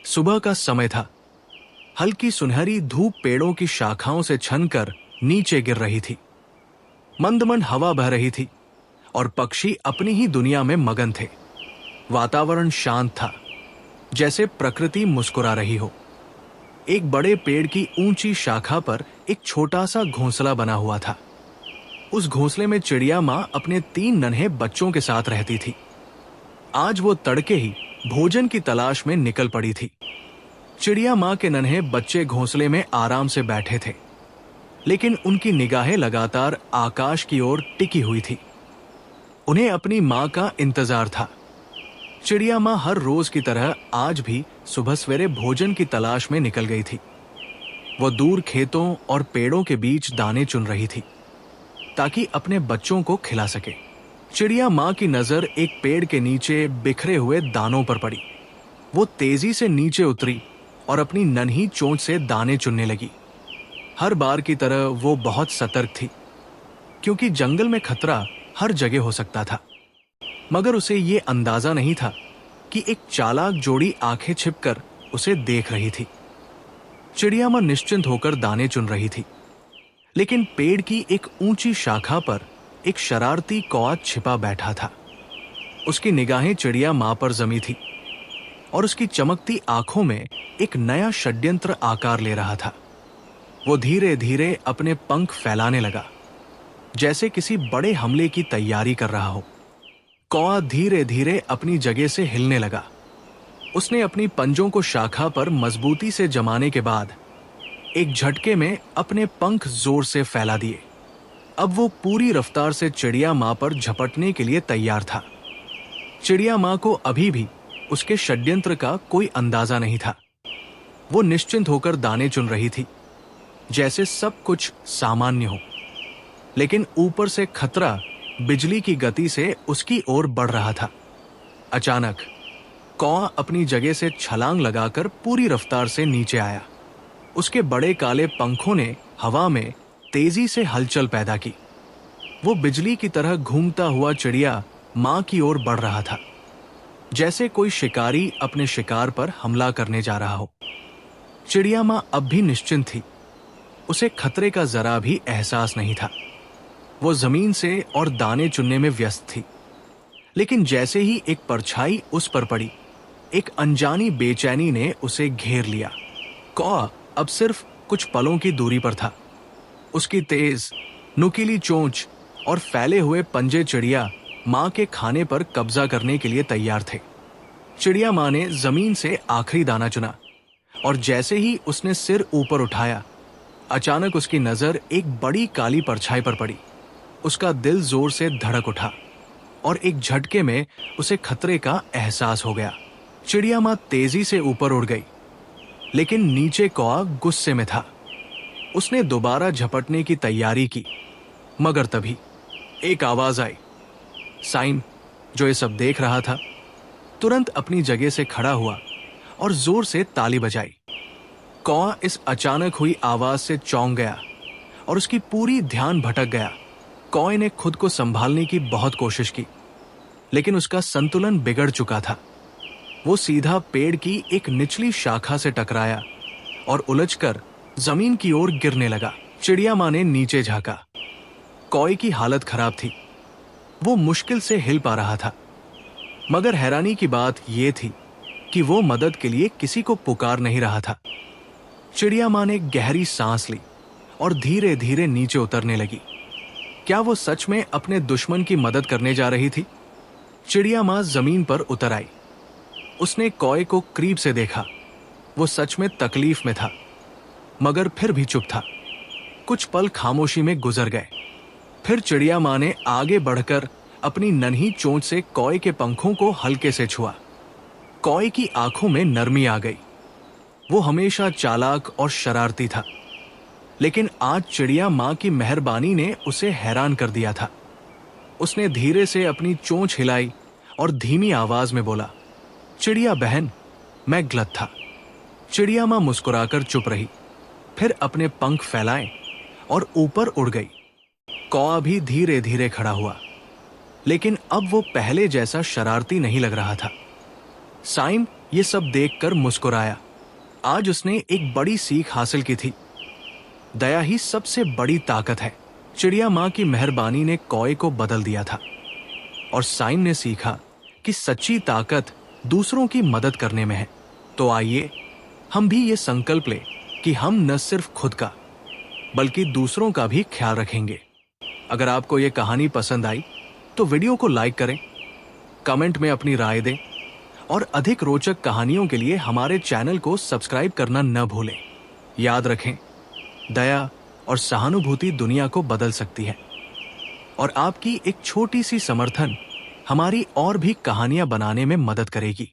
सुबह का समय था। हल्की सुनहरी धूप पेड़ों की शाखाओं से छनकर नीचे गिर रही थी। मंद मंद हवा बह रही थी और पक्षी अपनी ही दुनिया में मगन थे। वातावरण शांत था, जैसे प्रकृति मुस्कुरा रही हो। एक बड़े पेड़ की ऊंची शाखा पर एक छोटा सा घोंसला बना हुआ था। उस घोंसले में चिड़िया माँ अपने 3 नन्हे बच्चों के साथ रहती थी। आज वो तड़के ही भोजन की तलाश में निकल पड़ी थी। चिड़िया माँ के नन्हे बच्चे घोंसले में आराम से बैठे थे, लेकिन उनकी निगाहें लगातार आकाश की ओर टिकी हुई थी। उन्हें अपनी माँ का इंतजार था। चिड़िया माँ हर रोज की तरह आज भी सुबह सवेरे भोजन की तलाश में निकल गई थी। वो दूर खेतों और पेड़ों के बीच दाने चुन रही थी, ताकि अपने बच्चों को खिला सके। चिड़िया माँ की नजर एक पेड़ के नीचे बिखरे हुए दानों पर पड़ी। वो तेजी से नीचे उतरी और अपनी नन्ही चोंच से दाने चुनने लगी। हर बार की तरह वो बहुत सतर्क थी, क्योंकि जंगल में खतरा हर जगह हो सकता था। मगर उसे ये अंदाजा नहीं था कि एक चालाक जोड़ी आंखें छिपकर उसे देख रही थी। चिड़िया माँ निश्चिंत होकर दाने चुन रही थी, लेकिन पेड़ की एक ऊंची शाखा पर एक शरारती कौआ छिपा बैठा था। उसकी निगाहें चिड़िया माँ पर जमी थी और उसकी चमकती आंखों में एक नया षड्यंत्र आकार ले रहा था। वो धीरे धीरे अपने पंख फैलाने लगा, जैसे किसी बड़े हमले की तैयारी कर रहा हो। कौआ धीरे धीरे अपनी जगह से हिलने लगा। उसने अपनी पंजों को शाखा पर मजबूती से जमाने के बाद एक झटके में अपने पंख जोर से फैला दिए। अब वो पूरी रफ्तार से चिड़िया माँ पर झपटने के लिए तैयार था। चिड़िया माँ को अभी भी उसके षड्यंत्र का कोई अंदाजा नहीं था। वो निश्चिंत होकर दाने चुन रही थी, जैसे सब कुछ सामान्य हो। लेकिन ऊपर से खतरा बिजली की गति से उसकी ओर बढ़ रहा था। अचानक कौआ अपनी जगह से छलांग लगाकर पूरी रफ्तार से नीचे आया। उसके बड़े काले पंखों ने हवा में तेजी से हलचल पैदा की। वो बिजली की तरह घूमता हुआ चिड़िया माँ की ओर बढ़ रहा था, जैसे कोई शिकारी अपने शिकार पर हमला करने जा रहा हो। चिड़िया माँ अब भी निश्चिंत थी। उसे खतरे का जरा भी एहसास नहीं था। वो जमीन से और दाने चुनने में व्यस्त थी। लेकिन जैसे ही एक परछाई उस पर पड़ी, एक अनजानी बेचैनी ने उसे घेर लिया। कौआ अब सिर्फ कुछ पलों की दूरी पर था। उसकी तेज नुकीली चोंच और फैले हुए पंजे चिड़िया माँ के खाने पर कब्जा करने के लिए तैयार थे। चिड़िया माँ ने जमीन से आखिरी दाना चुना और जैसे ही उसने सिर ऊपर उठाया, अचानक उसकी नजर एक बड़ी काली परछाई पर पड़ी। उसका दिल जोर से धड़क उठा और एक झटके में उसे खतरे का एहसास हो गया। चिड़िया माँ तेजी से ऊपर उड़ गई, लेकिन नीचे कौआ गुस्से में था। उसने दोबारा झपटने की तैयारी की, मगर तभी एक आवाज आई। साइम, जो ये सब देख रहा था, तुरंत अपनी जगह से खड़ा हुआ और जोर से ताली बजाई। कौआ इस अचानक हुई आवाज से चौंक गया और उसकी पूरी ध्यान भटक गया। कौए ने खुद को संभालने की बहुत कोशिश की, लेकिन उसका संतुलन बिगड़ चुका था। वो सीधा पेड़ की एक निचली शाखा से टकराया और उलझकर जमीन की ओर गिरने लगा। चिड़िया माँ ने नीचे झांका। कौए की हालत खराब थी। वो मुश्किल से हिल पा रहा था, मगर हैरानी की बात यह थी कि वो मदद के लिए किसी को पुकार नहीं रहा था। चिड़िया माँ ने गहरी सांस ली और धीरे धीरे नीचे उतरने लगी। क्या वो सच में अपने दुश्मन की मदद करने जा रही थी? चिड़िया माँ जमीन पर उतर आई। उसने कौए को करीब से देखा। वो सच में तकलीफ में था, मगर फिर भी चुप था। कुछ पल खामोशी में गुजर गए। फिर चिड़िया माँ ने आगे बढ़कर अपनी नन्ही चोंच से कौए के पंखों को हल्के से छुआ। कौए की आंखों में नरमी आ गई। वो हमेशा चालाक और शरारती था, लेकिन आज चिड़िया माँ की मेहरबानी ने उसे हैरान कर दिया था। उसने धीरे से अपनी चोंच हिलाई और धीमी आवाज में बोला, चिड़िया बहन, मैं गलत था। चिड़िया माँ मुस्कुराकर चुप रही, फिर अपने पंख फैलाए और ऊपर उड़ गई। कौआ भी धीरे धीरे खड़ा हुआ, लेकिन अब वो पहले जैसा शरारती नहीं लग रहा था। साइम ये सब देखकर मुस्कुराया। आज उसने एक बड़ी सीख हासिल की थी। दया ही सबसे बड़ी ताकत है। चिड़िया माँ की मेहरबानी ने कौए को बदल दिया था और साइम ने सीखा कि सच्ची ताकत दूसरों की मदद करने में है। तो आइए हम भी ये संकल्प लें कि हम न सिर्फ खुद का बल्कि दूसरों का भी ख्याल रखेंगे। अगर आपको ये कहानी पसंद आई तो वीडियो को लाइक करें, कमेंट में अपनी राय दें और अधिक रोचक कहानियों के लिए हमारे चैनल को सब्सक्राइब करना न भूलें। याद रखें, दया और सहानुभूति दुनिया को बदल सकती है और आपकी एक छोटी सी समर्थन हमारी और भी कहानियां बनाने में मदद करेगी।